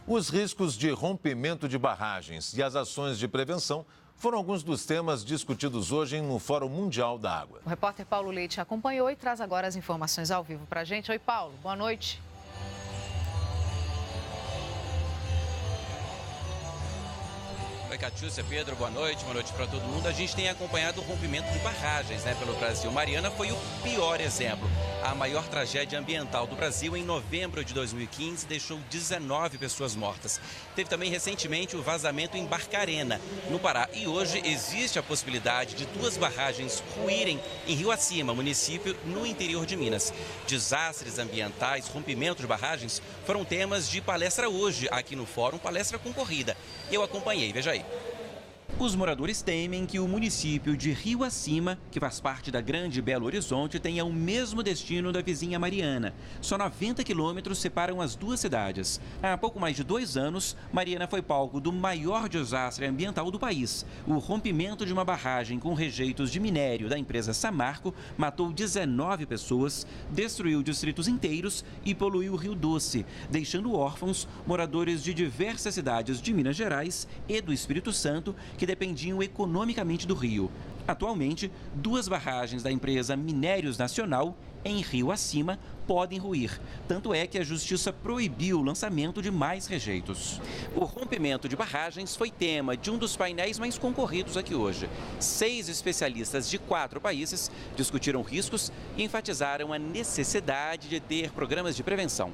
Os riscos de rompimento de barragens e as ações de prevenção foram alguns dos temas discutidos hoje no Fórum Mundial da Água. O repórter Paulo Leite acompanhou e traz agora as informações ao vivo para a gente. Oi, Paulo, boa noite. Oi, Catiúcia, Pedro, boa noite para todo mundo. A gente tem acompanhado o rompimento de barragens, pelo Brasil. Mariana foi o pior exemplo. A maior tragédia ambiental do Brasil em novembro de 2015 deixou 19 pessoas mortas. Teve também recentemente o vazamento em Barcarena, no Pará. E hoje existe a possibilidade de 2 barragens ruírem em Rio Acima, município no interior de Minas. Desastres ambientais, rompimento de barragens foram temas de palestra hoje aqui no Fórum, palestra concorrida. Eu acompanhei, veja aí. Os moradores temem que o município de Rio Acima, que faz parte da Grande Belo Horizonte, tenha o mesmo destino da vizinha Mariana. Só 90 quilômetros separam as duas cidades. Há pouco mais de 2 anos, Mariana foi palco do maior desastre ambiental do país. O rompimento de uma barragem com rejeitos de minério da empresa Samarco matou 19 pessoas, destruiu distritos inteiros e poluiu o Rio Doce, deixando órfãos moradores de diversas cidades de Minas Gerais e do Espírito Santo, que dependiam economicamente do rio. Atualmente, 2 barragens da empresa Minérios Nacional, em Rio Acima, podem ruir. Tanto é que a Justiça proibiu o lançamento de mais rejeitos. O rompimento de barragens foi tema de um dos painéis mais concorridos aqui hoje. 6 especialistas de 4 países discutiram riscos e enfatizaram a necessidade de ter programas de prevenção.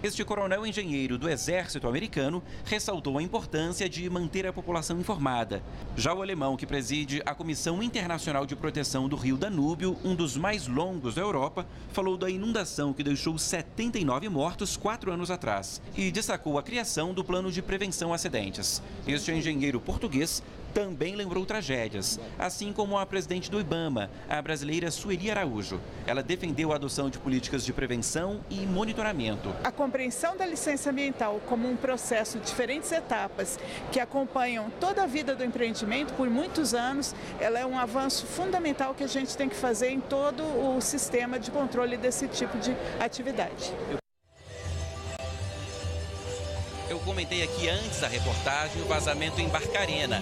Este coronel engenheiro do Exército americano ressaltou a importância de manter a população informada. Já o alemão, que preside a Comissão Internacional de Proteção do Rio Danúbio, um dos mais longos da Europa, falou da inundação que deixou 79 mortos 4 anos atrás e destacou a criação do Plano de Prevenção a Acidentes. Este engenheiro português também lembrou tragédias, assim como a presidente do IBAMA, a brasileira Sueli Araújo. Ela defendeu a adoção de políticas de prevenção e monitoramento. A compreensão da licença ambiental como um processo de diferentes etapas que acompanham toda a vida do empreendimento por muitos anos, ela é um avanço fundamental que a gente tem que fazer em todo o sistema de controle desse tipo de atividade. Eu comentei aqui antes da reportagem o vazamento em Barcarena,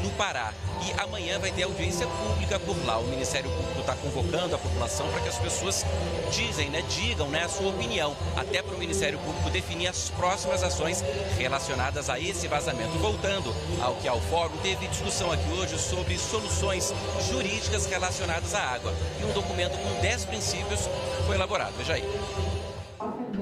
no Pará. E amanhã vai ter audiência pública por lá. O Ministério Público está convocando a população para que as pessoas digam a sua opinião, até para o Ministério Público definir as próximas ações relacionadas a esse vazamento. Voltando ao fórum, teve discussão aqui hoje sobre soluções jurídicas relacionadas à água. E um documento com 10 princípios foi elaborado. Veja aí.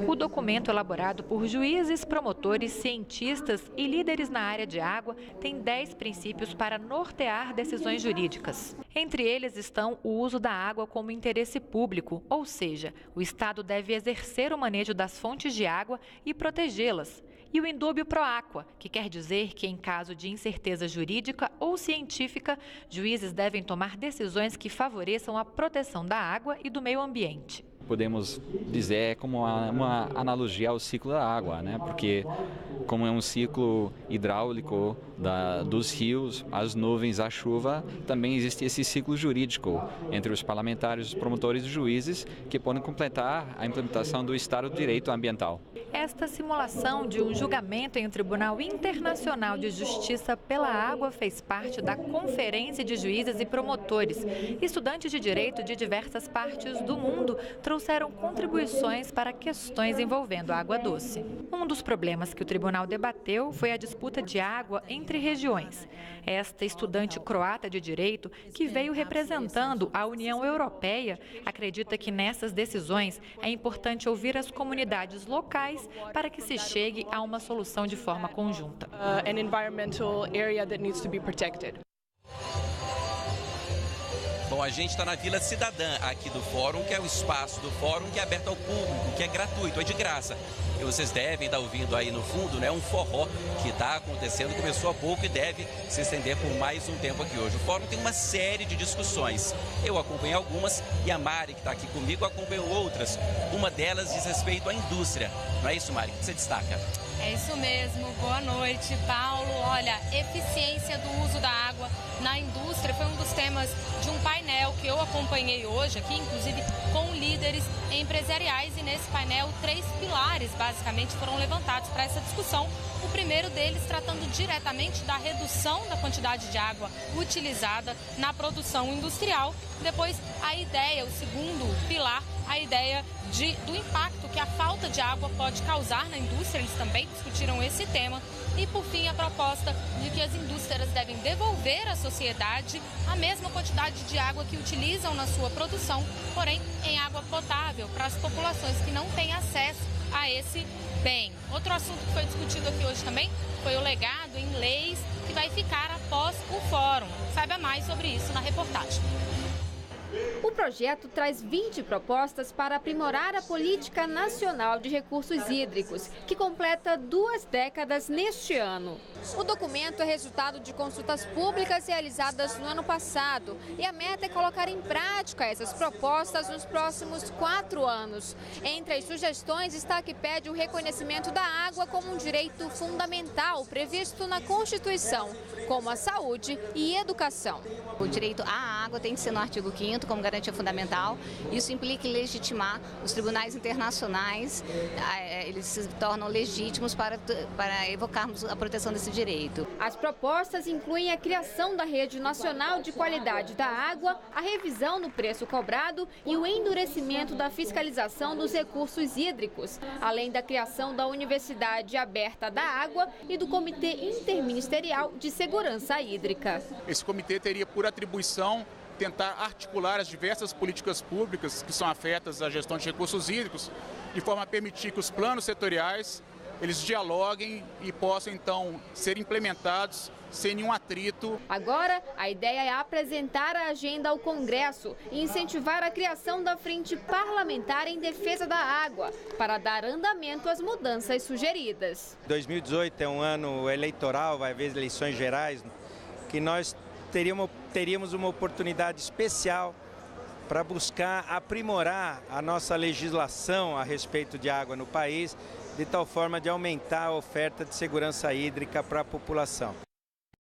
O documento, elaborado por juízes, promotores, cientistas e líderes na área de água, tem 10 princípios para nortear decisões jurídicas. Entre eles estão o uso da água como interesse público, ou seja, o Estado deve exercer o manejo das fontes de água e protegê-las. E o indúbio pro aqua, que quer dizer que, em caso de incerteza jurídica ou científica, juízes devem tomar decisões que favoreçam a proteção da água e do meio ambiente. Podemos dizer como uma analogia ao ciclo da água, porque como é um ciclo hidráulico dos rios, as nuvens, a chuva, também existe esse ciclo jurídico entre os parlamentares, os promotores e os juízes que podem completar a implementação do Estado de Direito Ambiental. Esta simulação de um julgamento em um Tribunal Internacional de Justiça pela Água fez parte da Conferência de Juízes e Promotores. Estudantes de direito de diversas partes do mundo trouxeram contribuições para questões envolvendo a água doce. Um dos problemas que o tribunal debateu foi a disputa de água entre regiões. Esta estudante croata de direito, que veio representando a União Europeia, acredita que nessas decisões é importante ouvir as comunidades locais para que se chegue a uma solução de forma conjunta. Bom, a gente está na Vila Cidadã aqui do Fórum, que é o espaço do Fórum que é aberto ao público, que é gratuito, é de graça. E vocês devem estar ouvindo aí no fundo, um forró que está acontecendo, começou há pouco e deve se estender por mais um tempo aqui hoje. O Fórum tem uma série de discussões. Eu acompanhei algumas e a Mari, que está aqui comigo, acompanhou outras. Uma delas diz respeito à indústria. Não é isso, Mari? O que você destaca? É isso mesmo. Boa noite, Paulo. Olha, eficiência do uso da água na indústria foi um dos temas de um painel que eu acompanhei hoje aqui, inclusive com líderes empresariais. E nesse painel, 3 pilares, basicamente, basicamente foram levantados para essa discussão. O primeiro deles tratando diretamente da redução da quantidade de água utilizada na produção industrial. Depois, a ideia, o segundo pilar, a ideia do impacto que a falta de água pode causar na indústria. Eles também discutiram esse tema. E, por fim, a proposta de que as indústrias devem devolver à sociedade a mesma quantidade de água que utilizam na sua produção, porém em água potável para as populações que não têm acesso a esse bem. Outro assunto que foi discutido aqui hoje também foi o legado em leis que vai ficar após o fórum. Saiba mais sobre isso na reportagem. O projeto traz 20 propostas para aprimorar a Política Nacional de Recursos Hídricos, que completa 2 décadas neste ano. O documento é resultado de consultas públicas realizadas no ano passado e a meta é colocar em prática essas propostas nos próximos 4 anos. Entre as sugestões está a que pede o reconhecimento da água como um direito fundamental previsto na Constituição, como a saúde e educação. O direito à água tem que ser no artigo 5º como garantia fundamental. Isso implica em legitimar os tribunais internacionais, eles se tornam legítimos para evocarmos a proteção desse direito. As propostas incluem a criação da Rede Nacional de Qualidade da Água, a revisão no preço cobrado e o endurecimento da fiscalização dos recursos hídricos, além da criação da Universidade Aberta da Água e do Comitê Interministerial de Segurança Hídrica. Esse comitê teria por atribuição tentar articular as diversas políticas públicas que são afetas à gestão de recursos hídricos, de forma a permitir que os planos setoriais eles dialoguem e possam então ser implementados sem nenhum atrito. Agora, a ideia é apresentar a agenda ao Congresso e incentivar a criação da Frente Parlamentar em Defesa da Água, para dar andamento às mudanças sugeridas. 2018 é um ano eleitoral, vai haver eleições gerais, que nós teríamos uma oportunidade especial para buscar aprimorar a nossa legislação a respeito de água no país, de tal forma de aumentar a oferta de segurança hídrica para a população.